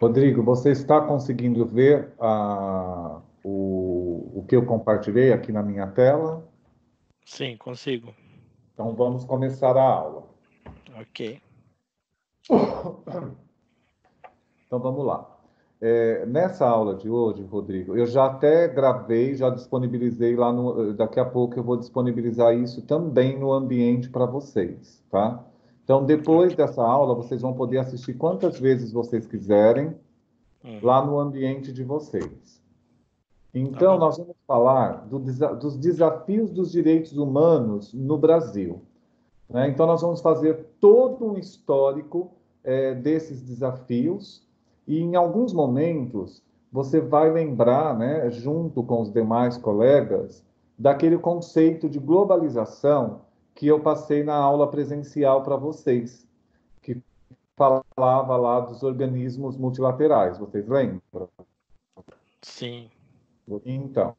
Rodrigo, você está conseguindo ver o que eu compartilhei aqui na minha tela? Sim, consigo. Então vamos começar a aula. Ok. Então vamos lá. Nessa aula de hoje, Rodrigo, eu já até gravei, já disponibilizei lá no. Daqui a pouco eu vou disponibilizar isso também no ambiente para vocês, tá? Então, depois Ok. dessa aula, vocês vão poder assistir quantas vezes vocês quiserem lá Uhum. no ambiente de vocês. Tá Então, bom. nós vamos falar dos desafios dos direitos humanos no Brasil, né? Então, nós vamos fazer todo um histórico desses desafios e, em alguns momentos, você vai lembrar, né, junto com os demais colegas, daquele conceito de globalização que eu passei na aula presencial para vocês, que falava lá dos organismos multilaterais. Vocês lembram? Sim. Então,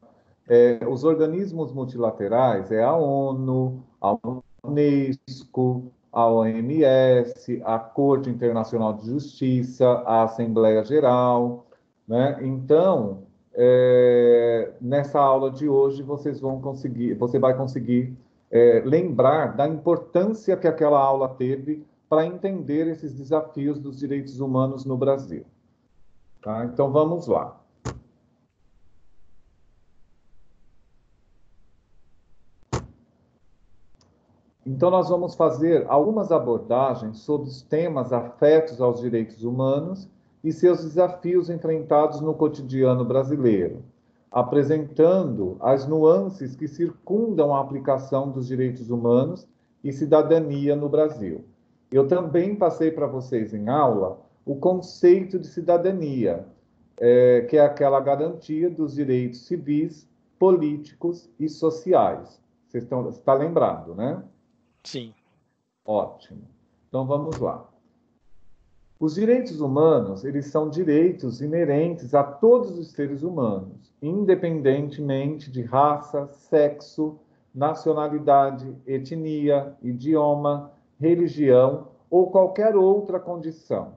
os organismos multilaterais é a ONU, a Unesco, a OMS, a Corte Internacional de Justiça, a Assembleia Geral, né? Então, nessa aula de hoje você vai conseguir lembrar da importância que aquela aula teve para entender esses desafios dos direitos humanos no Brasil, tá? Então, vamos lá. Então, nós vamos fazer algumas abordagens sobre os temas afetos aos direitos humanos e seus desafios enfrentados no cotidiano brasileiro, apresentando as nuances que circundam a aplicação dos direitos humanos e cidadania no Brasil. Eu também passei para vocês em aula o conceito de cidadania, que é aquela garantia dos direitos civis, políticos e sociais. Vocês estão, está lembrado, né? Sim. Ótimo. Então vamos lá. Os direitos humanos, eles são direitos inerentes a todos os seres humanos, independentemente de raça, sexo, nacionalidade, etnia, idioma, religião ou qualquer outra condição.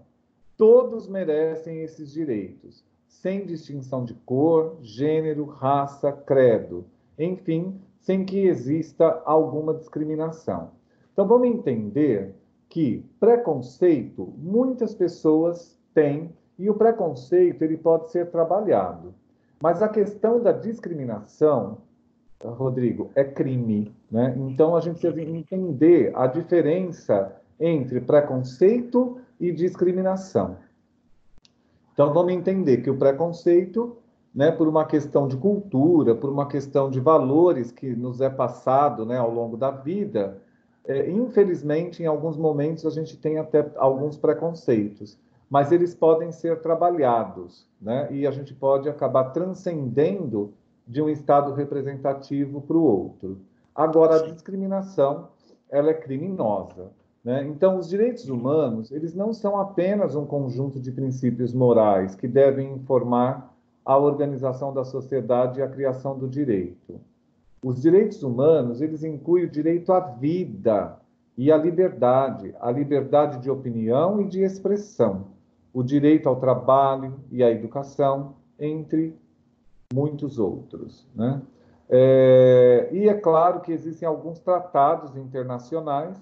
Todos merecem esses direitos, sem distinção de cor, gênero, raça, credo, enfim, sem que exista alguma discriminação. Então, vamos entender que preconceito muitas pessoas têm e o preconceito ele pode ser trabalhado. Mas a questão da discriminação, Rodrigo, é crime, né? Então a gente precisa Uhum. entender a diferença entre preconceito e discriminação. Então vamos entender que o preconceito, né, por uma questão de cultura, por uma questão de valores que nos é passado, né, ao longo da vida, infelizmente, em alguns momentos a gente tem até alguns preconceitos, mas eles podem ser trabalhados, né, e a gente pode acabar transcendendo de um estado representativo para o outro. Agora, a Sim. discriminação, ela é criminosa, né? Então, os direitos Uhum. humanos, eles não são apenas um conjunto de princípios morais que devem informar a organização da sociedade e a criação do direito. Os direitos humanos, eles incluem o direito à vida e à a liberdade de opinião e de expressão, o direito ao trabalho e à educação, entre muitos outros, né? E é claro que existem alguns tratados internacionais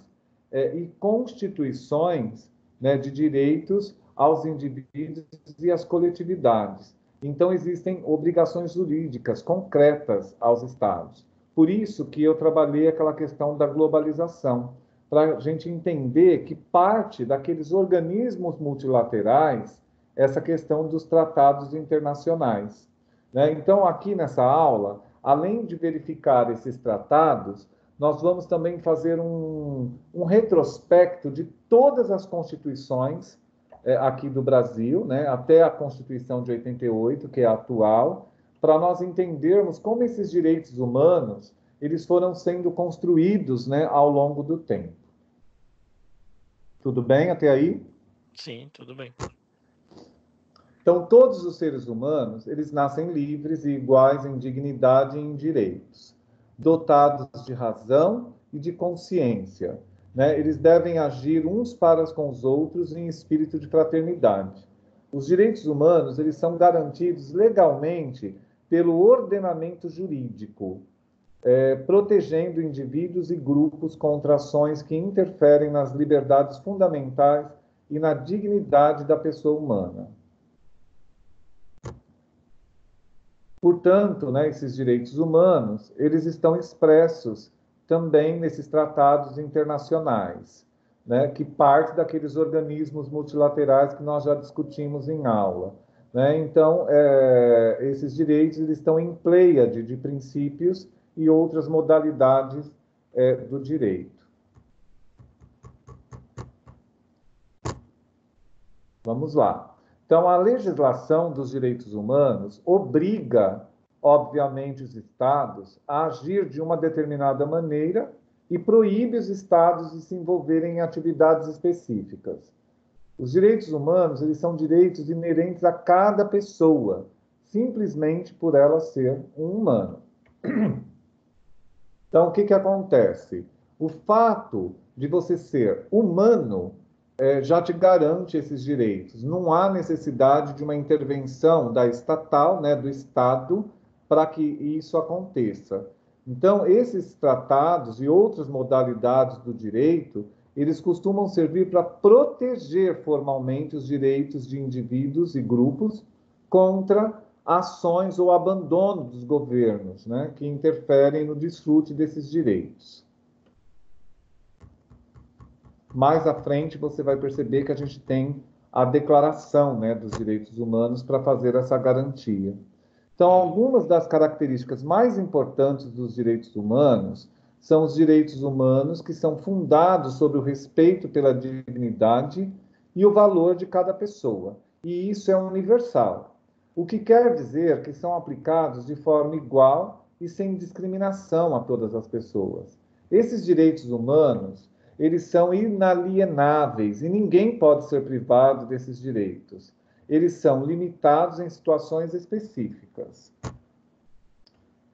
e constituições, né, de direitos aos indivíduos e às coletividades. Então, existem obrigações jurídicas concretas aos Estados. Por isso que eu trabalhei aquela questão da globalização, para a gente entender que parte daqueles organismos multilaterais, essa questão dos tratados internacionais, né? Então, aqui nessa aula, além de verificar esses tratados, nós vamos também fazer um retrospecto de todas as constituições aqui do Brasil, né, até a Constituição de 88, que é a atual, para nós entendermos como esses direitos humanos eles foram sendo construídos, né, ao longo do tempo. Tudo bem até aí? Sim, tudo bem. Então, todos os seres humanos, eles nascem livres e iguais em dignidade e em direitos, dotados de razão e de consciência, né? Eles devem agir uns para com os outros em espírito de fraternidade. Os direitos humanos, eles são garantidos legalmente pelo ordenamento jurídico, protegendo indivíduos e grupos contra ações que interferem nas liberdades fundamentais e na dignidade da pessoa humana. Portanto, né, esses direitos humanos, eles estão expressos também nesses tratados internacionais, né, que parte daqueles organismos multilaterais que nós já discutimos em aula. Né? Então, esses direitos eles estão em pleiade de princípios e outras modalidades do direito. Vamos lá. Então, a legislação dos direitos humanos obriga, obviamente, os Estados a agir de uma determinada maneira e proíbe os Estados de se envolverem em atividades específicas. Os direitos humanos, eles são direitos inerentes a cada pessoa, simplesmente por ela ser um humano. Então, o que acontece? O fato de você ser humano já te garante esses direitos. Não há necessidade de uma intervenção da estatal, né, do Estado, para que isso aconteça. Então, esses tratados e outras modalidades do direito, eles costumam servir para proteger formalmente os direitos de indivíduos e grupos contra ações ou abandono dos governos, né, que interferem no desfrute desses direitos. Mais à frente, você vai perceber que a gente tem a Declaração, né, dos Direitos Humanos para fazer essa garantia. Então, algumas das características mais importantes dos direitos humanos são os direitos humanos que são fundados sobre o respeito pela dignidade e o valor de cada pessoa. E isso é universal. O que quer dizer que são aplicados de forma igual e sem discriminação a todas as pessoas. Esses direitos humanos, eles são inalienáveis e ninguém pode ser privado desses direitos. Eles são limitados em situações específicas.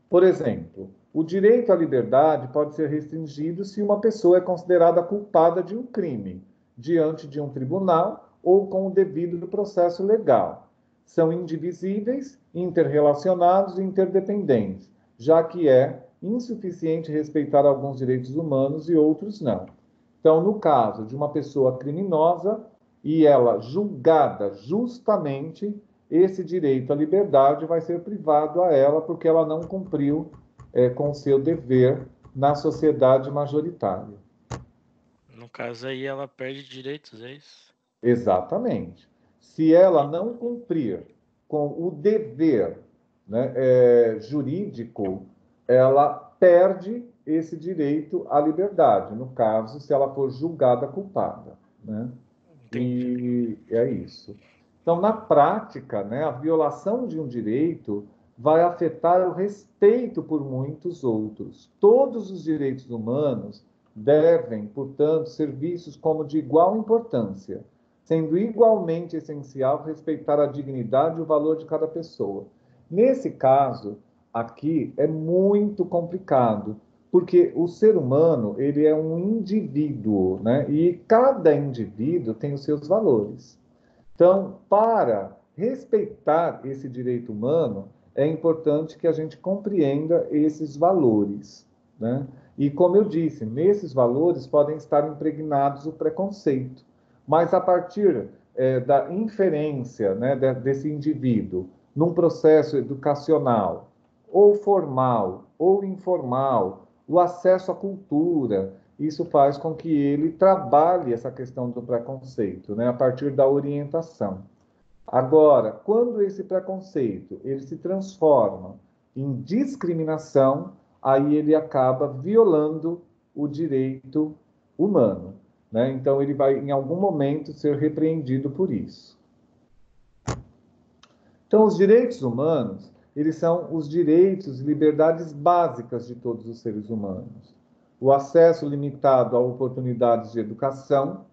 Por exemplo, o direito à liberdade pode ser restringido se uma pessoa é considerada culpada de um crime, diante de um tribunal ou com o devido processo legal. São indivisíveis, interrelacionados e interdependentes, já que é insuficiente respeitar alguns direitos humanos e outros não. Então, no caso de uma pessoa criminosa e ela julgada justamente, esse direito à liberdade vai ser privado a ela porque ela não cumpriu com o seu dever na sociedade majoritária. No caso aí, ela perde direitos, é isso? Exatamente. Se ela não cumprir com o dever, né, jurídico, ela perde esse direito à liberdade, no caso, se ela for julgada culpada. Né? E é isso. Então, na prática, né, a violação de um direito vai afetar o respeito por muitos outros. Todos os direitos humanos devem, portanto, ser vistos como de igual importância, sendo igualmente essencial respeitar a dignidade e o valor de cada pessoa. Nesse caso, aqui é muito complicado, porque o ser humano, ele é um indivíduo, né? E cada indivíduo tem os seus valores. Então, para respeitar esse direito humano, é importante que a gente compreenda esses valores, né? E, como eu disse, nesses valores podem estar impregnados o preconceito, mas a partir da inferência, né, desse indivíduo num processo educacional, ou formal, ou informal, o acesso à cultura, isso faz com que ele trabalhe essa questão do preconceito, né, a partir da orientação. Agora, quando esse preconceito ele se transforma em discriminação, aí ele acaba violando o direito humano, né? Então, ele vai, em algum momento, ser repreendido por isso. Então, os direitos humanos, eles são os direitos e liberdades básicas de todos os seres humanos. O acesso limitado a oportunidades de educação,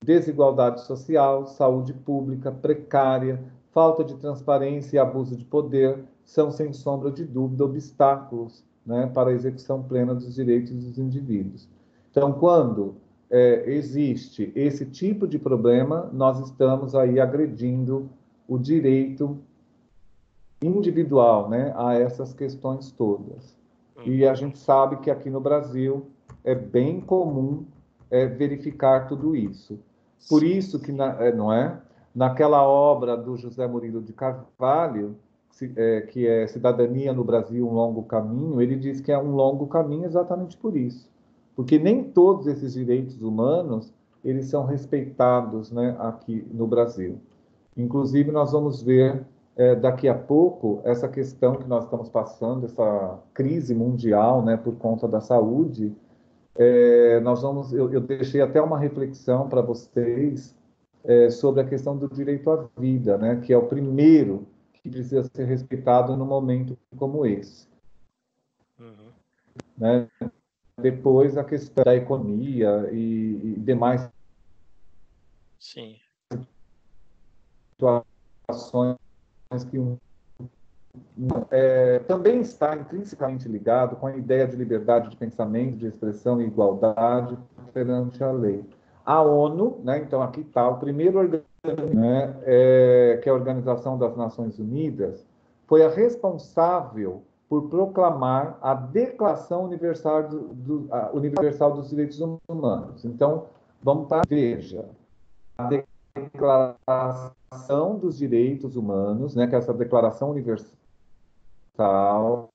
desigualdade social, saúde pública precária, falta de transparência e abuso de poder são, sem sombra de dúvida, obstáculos, né, para a execução plena dos direitos dos indivíduos. Então, quando existe esse tipo de problema, nós estamos aí agredindo o direito individual, né, a essas questões todas. E a gente sabe que aqui no Brasil é bem comum verificar tudo isso. Por isso que, não é? Naquela obra do José Murilo de Carvalho, que é Cidadania no Brasil, um longo caminho, ele diz que é um longo caminho exatamente por isso. Porque nem todos esses direitos humanos, eles são respeitados, né, aqui no Brasil. Inclusive, nós vamos ver daqui a pouco essa questão que nós estamos passando, essa crise mundial, né, por conta da saúde. Eu deixei até uma reflexão para vocês sobre a questão do direito à vida, né, que é o primeiro que precisa ser respeitado num momento como esse. Né? Depois, a questão da economia e demais Sim. situações que também está intrinsecamente ligado com a ideia de liberdade de pensamento, de expressão e igualdade perante a lei. A ONU, né, então aqui está o primeiro organismo, né, que é a Organização das Nações Unidas, foi a responsável por proclamar a Declaração Universal, Universal dos Direitos Humanos. Então, vamos para veja. A Declaração dos Direitos Humanos, né, que é essa Declaração Universal,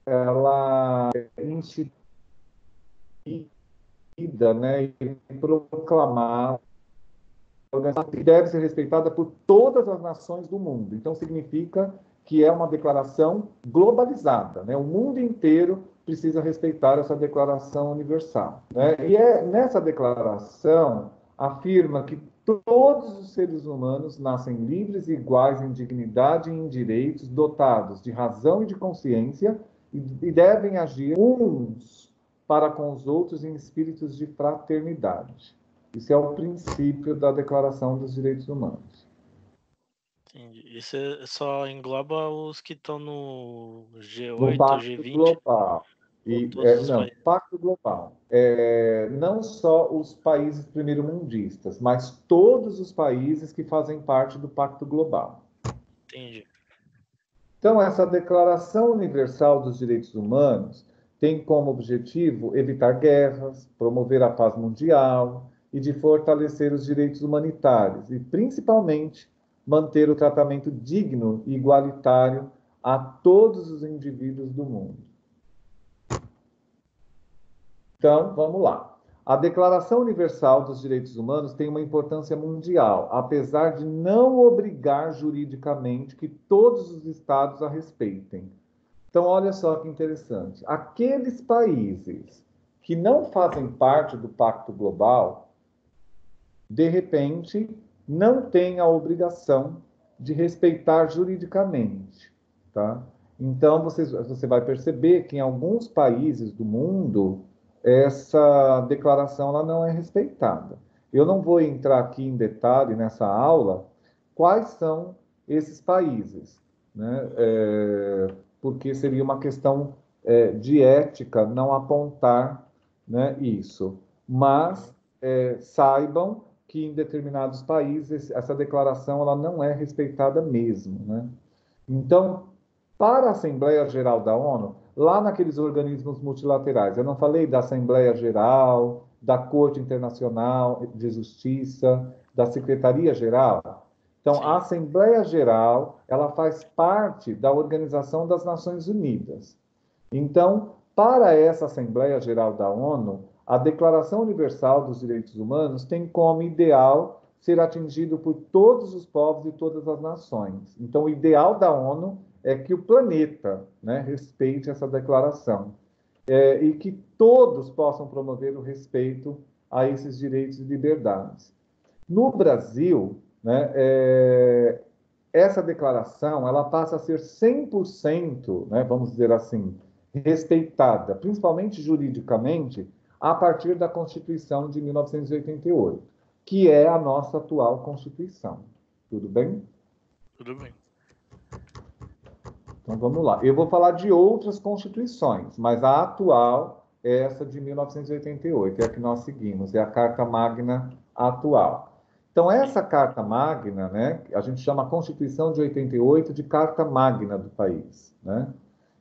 ela é instituída, né, e proclamada, e deve ser respeitada por todas as nações do mundo. Então, significa que é uma declaração globalizada, né? O mundo inteiro precisa respeitar essa declaração universal, né? E nessa declaração afirma que todos os seres humanos nascem livres e iguais em dignidade e em direitos, dotados de razão e de consciência, e devem agir uns para com os outros em espíritos de fraternidade. Isso é o princípio da Declaração dos Direitos Humanos. Entendi. Isso só engloba os que estão no No G8, Pacto G20 Global. ou todos os Não, países? Pacto Global. Não só os países primeiro-mundistas, mas todos os países que fazem parte do Pacto Global. Entendi. Então, essa Declaração Universal dos Direitos Humanos tem como objetivo evitar guerras, promover a paz mundial e de fortalecer os direitos humanitários e, principalmente, manter o tratamento digno e igualitário a todos os indivíduos do mundo. Então, vamos lá. A Declaração Universal dos Direitos Humanos tem uma importância mundial, apesar de não obrigar juridicamente que todos os estados a respeitem. Então, olha só que interessante. Aqueles países que não fazem parte do Pacto Global, de repente, não têm a obrigação de respeitar juridicamente, tá? Então, você vai perceber que em alguns países do mundo, essa declaração ela não é respeitada. Eu não vou entrar aqui em detalhe nessa aula quais são esses países, né? Porque seria uma questão de ética não apontar, né, isso. Mas saibam que em determinados países essa declaração ela não é respeitada mesmo, né? Então, para a Assembleia Geral da ONU, lá naqueles organismos multilaterais, eu não falei da Assembleia Geral, da Corte Internacional de Justiça, da Secretaria Geral. Então, a Assembleia Geral, ela faz parte da Organização das Nações Unidas. Então, para essa Assembleia Geral da ONU, a Declaração Universal dos Direitos Humanos tem como ideal ser atingido por todos os povos e todas as nações. Então, o ideal da ONU é que o planeta, né, respeite essa declaração e que todos possam promover o respeito a esses direitos e liberdades. No Brasil, né, essa declaração ela passa a ser 100%, né, vamos dizer assim, respeitada, principalmente juridicamente, a partir da Constituição de 1988, que é a nossa atual Constituição. Tudo bem? Tudo bem. Então, vamos lá. Eu vou falar de outras constituições, mas a atual é essa de 1988, é a que nós seguimos, é a Carta Magna atual. Então, essa Carta Magna, né, a gente chama a Constituição de 88 de Carta Magna do país, né?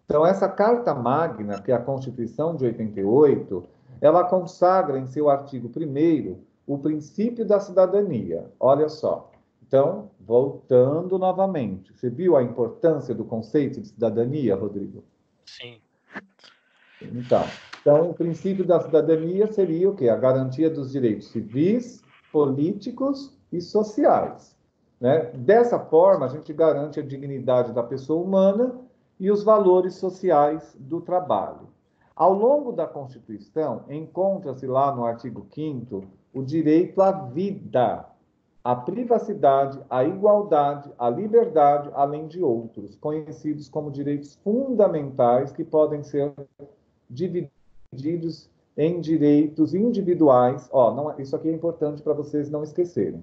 Então, essa Carta Magna, que é a Constituição de 88, ela consagra em seu artigo 1º o princípio da cidadania. Olha só. Então, voltando novamente, você viu a importância do conceito de cidadania, Rodrigo? Sim. Então, o princípio da cidadania seria o quê? A garantia dos direitos civis, políticos e sociais, né? Dessa forma, a gente garante a dignidade da pessoa humana e os valores sociais do trabalho. Ao longo da Constituição, encontra-se lá no artigo 5º o direito à vida, à privacidade, à igualdade, à liberdade, além de outros, conhecidos como direitos fundamentais que podem ser divididos em direitos individuais. Isso aqui é importante para vocês não esquecerem.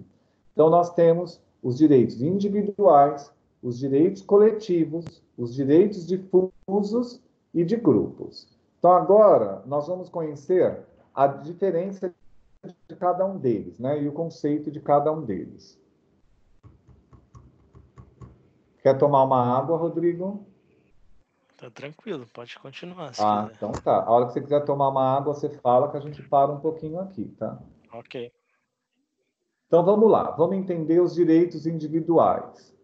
Então, nós temos os direitos individuais, os direitos coletivos, os direitos difusos e de grupos. Então, agora, nós vamos conhecer a diferença de cada um deles, né? E o conceito de cada um deles. Quer tomar uma água, Rodrigo? Tá tranquilo, pode continuar se quiser. Então tá. A hora que você quiser tomar uma água, você fala que a gente para um pouquinho aqui, tá? Ok. Então vamos lá, vamos entender os direitos individuais.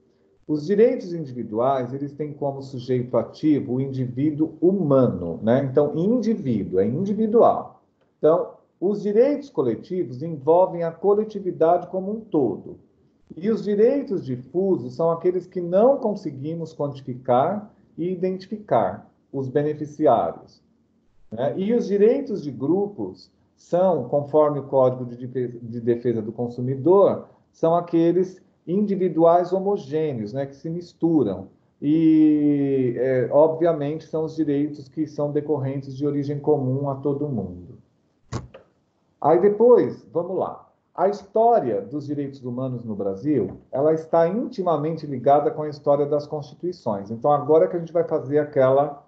Os direitos individuais, eles têm como sujeito ativo o indivíduo humano, né? Então, indivíduo, é individual. Então, os direitos coletivos envolvem a coletividade como um todo. E os direitos difusos são aqueles que não conseguimos quantificar e identificar os beneficiários, né? E os direitos de grupos são, conforme o Código de Defesa do Consumidor, são aqueles individuais homogêneos, né, que se misturam. E, obviamente, são os direitos que são decorrentes de origem comum a todo mundo. Aí depois, vamos lá. A história dos direitos humanos no Brasil, ela está intimamente ligada com a história das constituições. Então, agora que a gente vai fazer aquela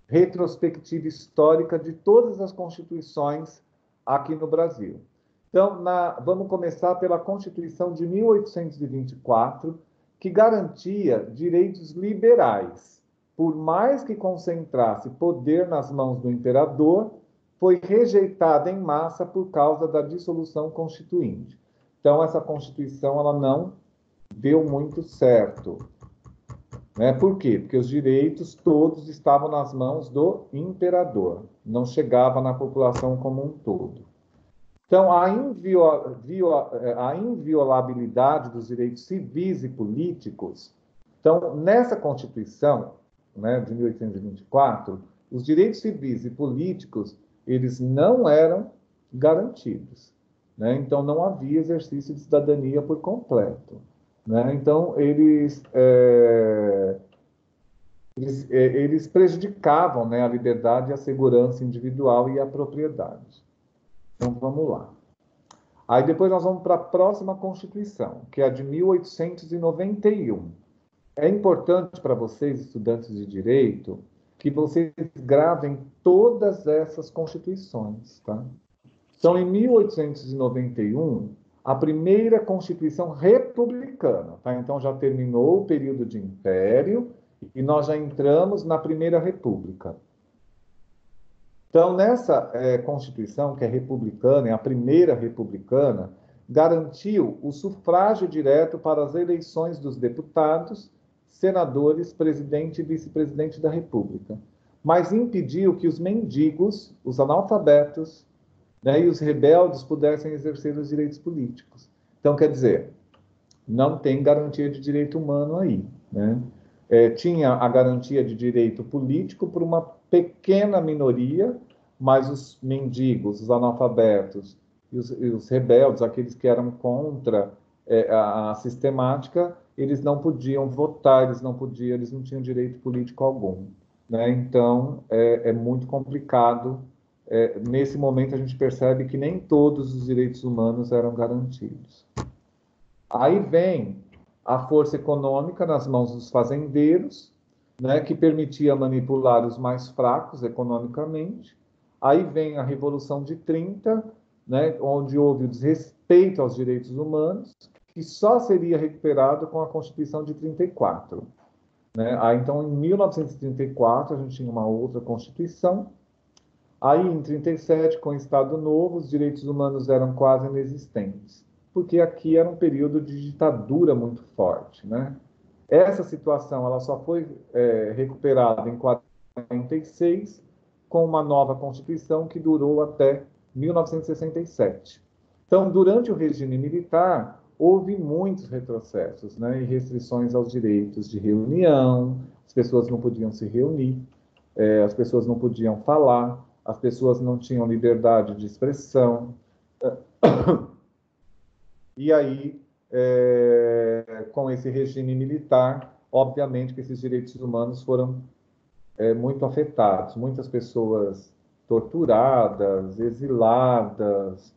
retrospectiva histórica de todas as constituições aqui no Brasil. Então, vamos começar pela Constituição de 1824, que garantia direitos liberais. Por mais que concentrasse poder nas mãos do imperador, foi rejeitada em massa por causa da dissolução constituinte. Então, essa Constituição ela não deu muito certo. Né? Por quê? Porque os direitos todos estavam nas mãos do imperador, não chegava na população como um todo. Então, a inviolabilidade dos direitos civis e políticos. Então, nessa Constituição, né, de 1824, os direitos civis e políticos eles não eram garantidos, né? Então, não havia exercício de cidadania por completo, né? Então, eles prejudicavam, né, a liberdade, a segurança individual e a propriedade. Então, vamos lá. Aí depois nós vamos para a próxima Constituição, que é a de 1891. É importante para vocês, estudantes de Direito, que vocês gravem todas essas constituições, tá? Então, em 1891, a primeira Constituição republicana, tá? Então, já terminou o período de Império e nós já entramos na Primeira República. Então, nessa Constituição, que é republicana, é a primeira republicana, garantiu o sufrágio direto para as eleições dos deputados, senadores, presidente e vice-presidente da República, mas impediu que os mendigos, os analfabetos, né, e os rebeldes pudessem exercer os direitos políticos. Então, quer dizer, não tem garantia de direito humano aí, né? Tinha a garantia de direito político por uma pequena minoria, mas os mendigos, os analfabetos e os rebeldes, aqueles que eram contra a sistemática, eles não podiam votar, eles não tinham direito político algum, né? Então, é muito complicado. Nesse momento, a gente percebe que nem todos os direitos humanos eram garantidos. Aí vem a força econômica nas mãos dos fazendeiros, né, que permitia manipular os mais fracos economicamente. Aí vem a Revolução de 30, né, onde houve o desrespeito aos direitos humanos, que só seria recuperado com a Constituição de 34. Né? Aí, então, em 1934, a gente tinha uma outra Constituição. Aí, em 37, com o Estado Novo, os direitos humanos eram quase inexistentes, porque aqui era um período de ditadura muito forte, né? Essa situação ela só foi recuperada em 46 com uma nova Constituição que durou até 1967. Então, durante o regime militar, houve muitos retrocessos, né, e restrições aos direitos de reunião, as pessoas não podiam se reunir, as pessoas não podiam falar, as pessoas não tinham liberdade de expressão. E aí, com esse regime militar, obviamente que esses direitos humanos foram muito afetados. Muitas pessoas torturadas, exiladas.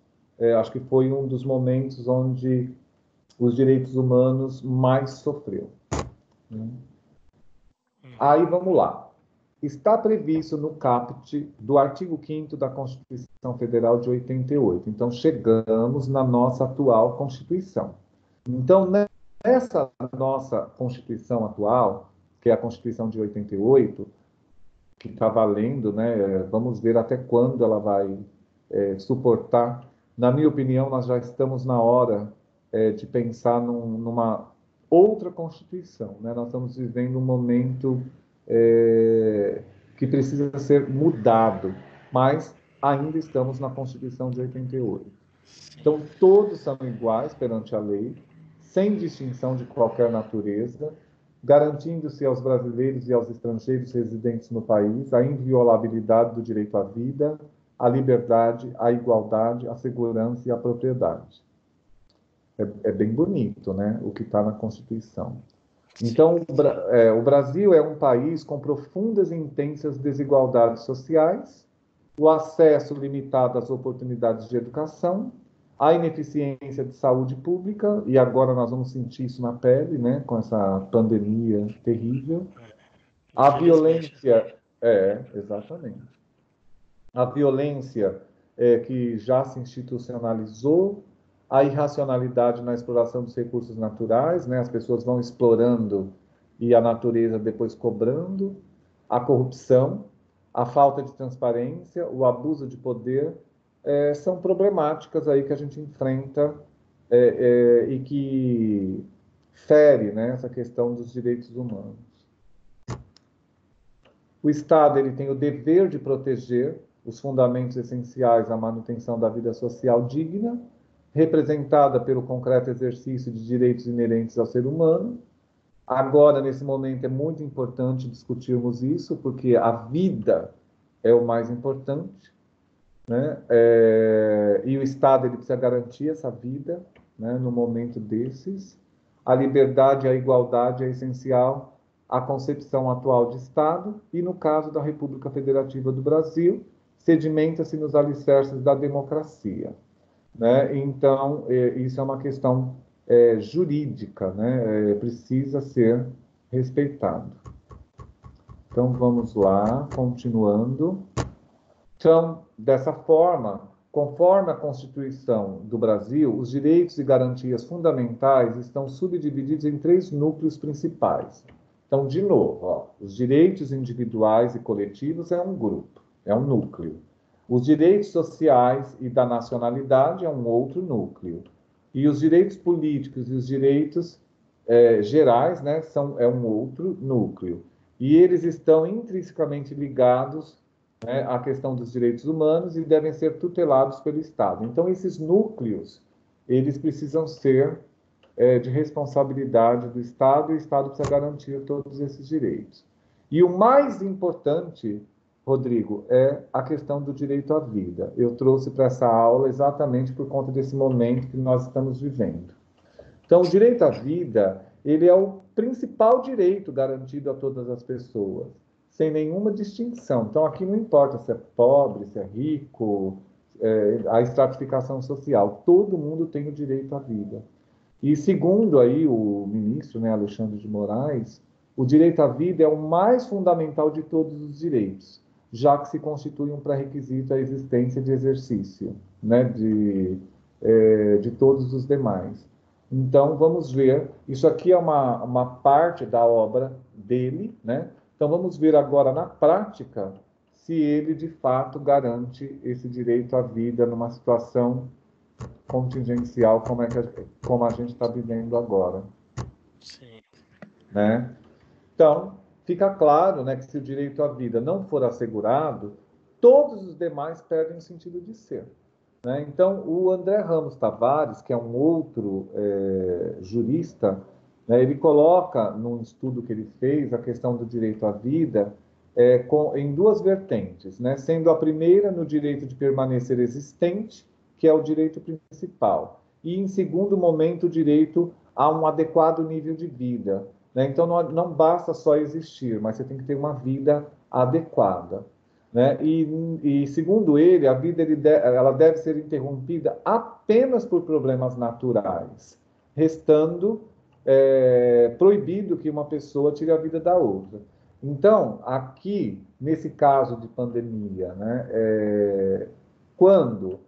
Acho que foi um dos momentos onde os direitos humanos mais sofreu. Né? Aí, vamos lá. Está previsto no caput do artigo 5º da Constituição Federal de 88. Então, chegamos na nossa atual Constituição. Então, nessa nossa Constituição atual, que é a Constituição de 88, que está valendo, né? Vamos ver até quando ela vai suportar. Na minha opinião, nós já estamos na hora de pensar numa outra Constituição, né? Nós estamos vivendo um momento que precisa ser mudado, mas ainda estamos na Constituição de 88. Então, todos são iguais perante a lei, sem distinção de qualquer natureza, garantindo-se aos brasileiros e aos estrangeiros residentes no país a inviolabilidade do direito à vida, à liberdade, à igualdade, à segurança e à propriedade. É bem bonito, né, o que está na Constituição. Então, o Brasil é um país com profundas e intensas desigualdades sociais, o acesso limitado às oportunidades de educação, a ineficiência de saúde pública, e agora nós vamos sentir isso na pele, né, com essa pandemia terrível. A violência, exatamente. A violência que já se institucionalizou, a irracionalidade na exploração dos recursos naturais, né, as pessoas vão explorando e a natureza depois cobrando, a corrupção, a falta de transparência, o abuso de poder, são problemáticas aí que a gente enfrenta e que fere, né, essa questão dos direitos humanos. O Estado ele tem o dever de proteger os fundamentos essenciais à manutenção da vida social digna, representada pelo concreto exercício de direitos inerentes ao ser humano. Agora, nesse momento, é muito importante discutirmos isso, porque a vida é o mais importante, né? E o Estado ele precisa garantir essa vida, né, no momento desses. A liberdade e a igualdade é essencial à concepção atual de Estado e, no caso da República Federativa do Brasil, sedimenta-se nos alicerces da democracia. Né? Então, isso é uma questão jurídica, né? Precisa ser respeitado. Então, vamos lá, continuando. Então, dessa forma, conforme a Constituição do Brasil, os direitos e garantias fundamentais estão subdivididos em 3 núcleos principais. Então, de novo, ó, os direitos individuais e coletivos é um grupo, é um núcleo. Os direitos sociais e da nacionalidade é um outro núcleo. E os direitos políticos e os direitos gerais, né, é um outro núcleo. E eles estão intrinsecamente ligados, né, à questão dos direitos humanos e devem ser tutelados pelo Estado. Então, esses núcleos, eles precisam ser de responsabilidade do Estado, e o Estado precisa garantir todos esses direitos. E o mais importante, Rodrigo, é a questão do direito à vida. Eu trouxe para essa aula exatamente por conta desse momento que nós estamos vivendo. Então, o direito à vida, ele é o principal direito garantido a todas as pessoas, sem nenhuma distinção. Então, aqui não importa se é pobre, se é rico, a estratificação social, todo mundo tem o direito à vida. E segundo aí o ministro, né, Alexandre de Moraes, o direito à vida é o mais fundamental de todos os direitos, já que se constitui um pré-requisito à existência de exercício, né, de todos os demais. Então, vamos ver, isso aqui é uma parte da obra dele, né? Então, vamos ver agora na prática se ele, de fato, garante esse direito à vida numa situação contingencial como a gente está vivendo agora. Sim. Né? Então, fica claro, né, que se o direito à vida não for assegurado, todos os demais perdem o sentido de ser. Né? Então, o André Ramos Tavares, que é um outro jurista, né, ele coloca, num estudo que ele fez, a questão do direito à vida em duas vertentes, né? Sendo a primeira no direito de permanecer existente, que é o direito principal, e, em segundo momento, o direito a um adequado nível de vida. Né? Então, não basta só existir, mas você tem que ter uma vida adequada. Né? E segundo ele, a vida ela deve ser interrompida apenas por problemas naturais, restando proibido que uma pessoa tire a vida da outra. Então, aqui, nesse caso de pandemia, né, quando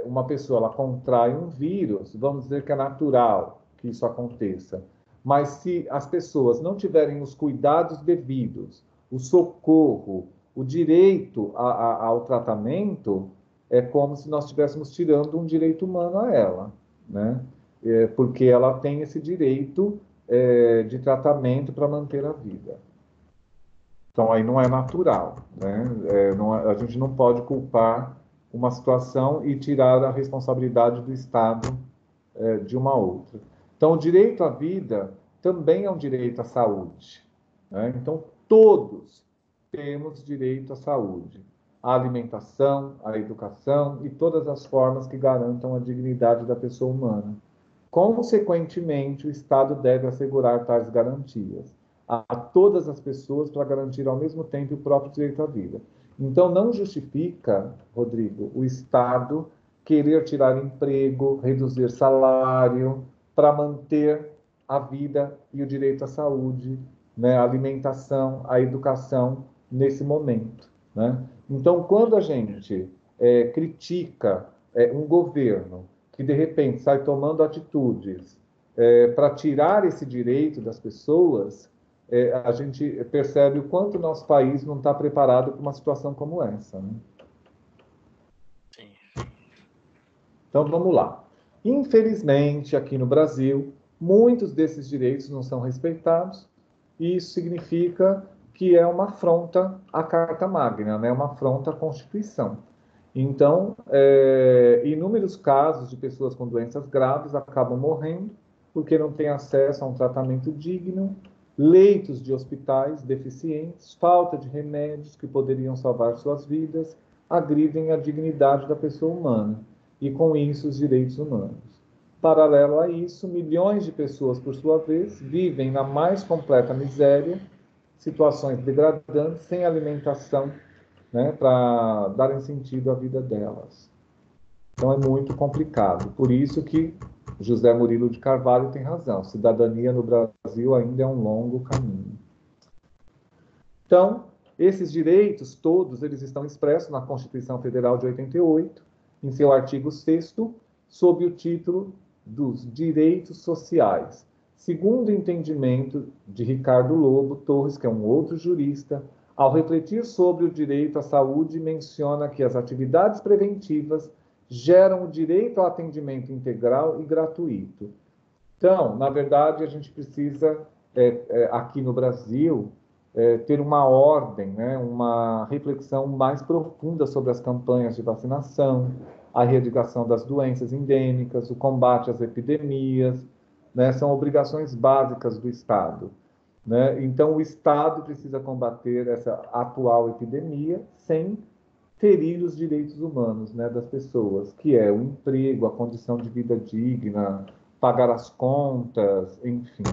uma pessoa ela contrai um vírus, vamos dizer que é natural que isso aconteça, mas se as pessoas não tiverem os cuidados devidos, o socorro, o direito ao tratamento, é como se nós estivéssemos tirando um direito humano a ela, né? Porque ela tem esse direito de tratamento para manter a vida. Então, aí não é natural, né? A gente não pode culpar uma situação e tirar a responsabilidade do Estado de uma outra. Então, o direito à vida também é um direito à saúde. Né? Então, todos temos direito à saúde, à alimentação, à educação e todas as formas que garantam a dignidade da pessoa humana. Consequentemente, o Estado deve assegurar tais garantias a todas as pessoas para garantir ao mesmo tempo o próprio direito à vida. Então, não justifica, Rodrigo, o Estado querer tirar emprego, reduzir salário para manter a vida e o direito à saúde, né, à alimentação, à educação nesse momento. Né? Então, quando a gente critica um governo que, de repente, sai tomando atitudes para tirar esse direito das pessoas, a gente percebe o quanto o nosso país não está preparado para uma situação como essa. Né? Sim. Então, vamos lá. Infelizmente, aqui no Brasil, muitos desses direitos não são respeitados, e isso significa que é uma afronta à Carta Magna, né? Uma afronta à Constituição. Então, inúmeros casos de pessoas com doenças graves acabam morrendo porque não têm acesso a um tratamento digno, leitos de hospitais deficientes, falta de remédios que poderiam salvar suas vidas, agridem a dignidade da pessoa humana e, com isso, os direitos humanos. Paralelo a isso, milhões de pessoas, por sua vez, vivem na mais completa miséria, situações degradantes, sem alimentação, né, para darem sentido à vida delas. Então é muito complicado. Por isso que José Murilo de Carvalho tem razão. Cidadania no Brasil ainda é um longo caminho. Então, esses direitos todos, eles estão expressos na Constituição Federal de 88, em seu artigo 6º, sob o título dos direitos sociais. Segundo o entendimento de Ricardo Lobo Torres, que é um outro jurista, ao refletir sobre o direito à saúde, menciona que as atividades preventivas geram o direito ao atendimento integral e gratuito. Então, na verdade, a gente precisa, aqui no Brasil, ter uma ordem, né, uma reflexão mais profunda sobre as campanhas de vacinação, a erradicação das doenças endêmicas, o combate às epidemias, né, são obrigações básicas do Estado. Né? Então, o Estado precisa combater essa atual epidemia sem ferir os direitos humanos, né, das pessoas, que é o emprego, a condição de vida digna, pagar as contas, enfim.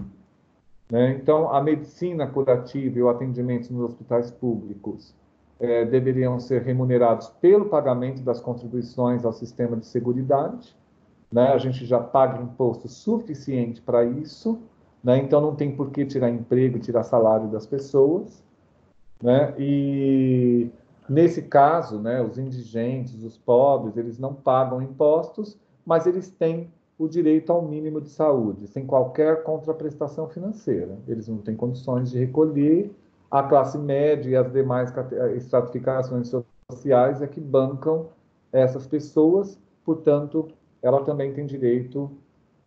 Né? Então, a medicina curativa e o atendimento nos hospitais públicos deveriam ser remunerados pelo pagamento das contribuições ao sistema de seguridade. Né? A gente já paga imposto suficiente para isso, né? Então não tem por que tirar emprego, tirar salário das pessoas, né? E nesse caso, né, os indigentes, os pobres, eles não pagam impostos, mas eles têm o direito ao mínimo de saúde, sem qualquer contraprestação financeira. Eles não têm condições de recolher. A classe média e as demais estratificações sociais é que bancam essas pessoas, portanto, ela também tem direito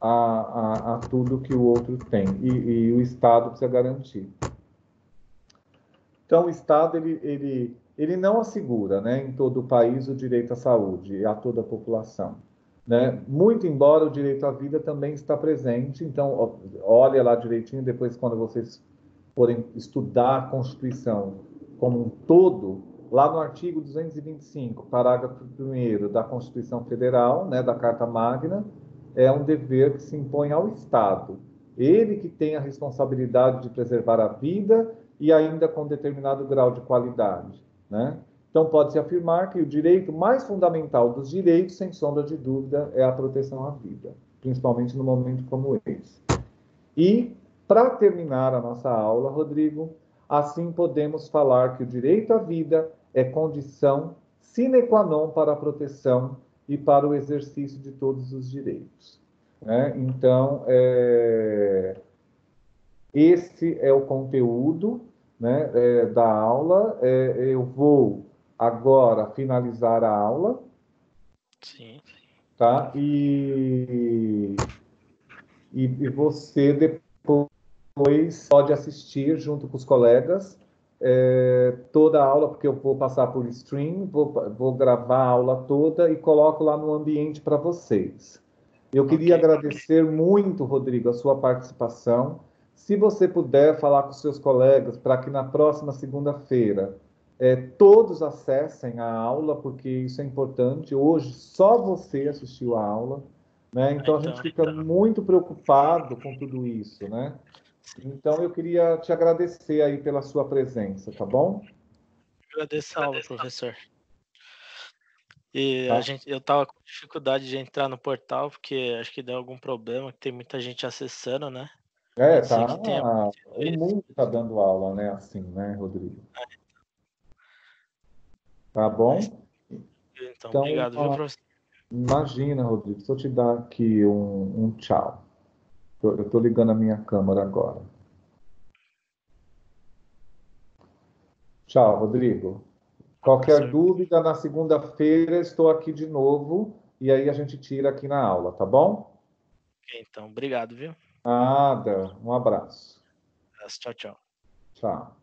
a tudo que o outro tem, e o Estado precisa garantir. Então, o Estado ele não assegura, né, em todo o país o direito à saúde a toda a população, né? Muito embora o direito à vida também está presente. Então, olha lá direitinho depois quando vocês forem estudar a Constituição como um todo, lá no artigo 225, parágrafo 1º da Constituição Federal, né, da Carta Magna, é um dever que se impõe ao Estado. Ele que tem a responsabilidade de preservar a vida e ainda com determinado grau de qualidade, né? Então, pode-se afirmar que o direito mais fundamental dos direitos, sem sombra de dúvida, é a proteção à vida, principalmente num momento como esse. E, para terminar a nossa aula, Rodrigo, assim podemos falar que o direito à vida é condição sine qua non para a proteção e para o exercício de todos os direitos, né? Então, esse é o conteúdo, né, da aula. Eu vou agora finalizar a aula, Sim. tá? E você depois pode assistir junto com os colegas toda a aula, porque eu vou passar por stream, vou gravar a aula toda e coloco lá no ambiente para vocês. Eu queria Ok. agradecer muito, Rodrigo, a sua participação. Se você puder falar com seus colegas para que na próxima segunda-feira todos acessem a aula, porque isso é importante. Hoje só você assistiu a aula, né? Então a gente Então, fica muito preocupado com tudo isso, né? Então eu queria te agradecer aí pela sua presença, tá bom? agradeço a aula, professor. E Tá? eu tava com dificuldade de entrar no portal, porque acho que deu algum problema, que tem muita gente acessando, né? Pode ser Tá. que tenha O acontecido isso. mundo está dando aula, né? Assim, né, Rodrigo? Tá Mas, bom? então, Então, obrigado, viu, professor? imagina, Rodrigo, se eu te dar aqui um tchau. Eu estou ligando a minha câmera agora. Tchau, Rodrigo. Não, Qualquer professor. dúvida, na segunda-feira estou aqui de novo e aí a gente tira aqui na aula, tá bom? Ok, então, obrigado, viu? Nada. Um abraço. Tchau, tchau. Tchau.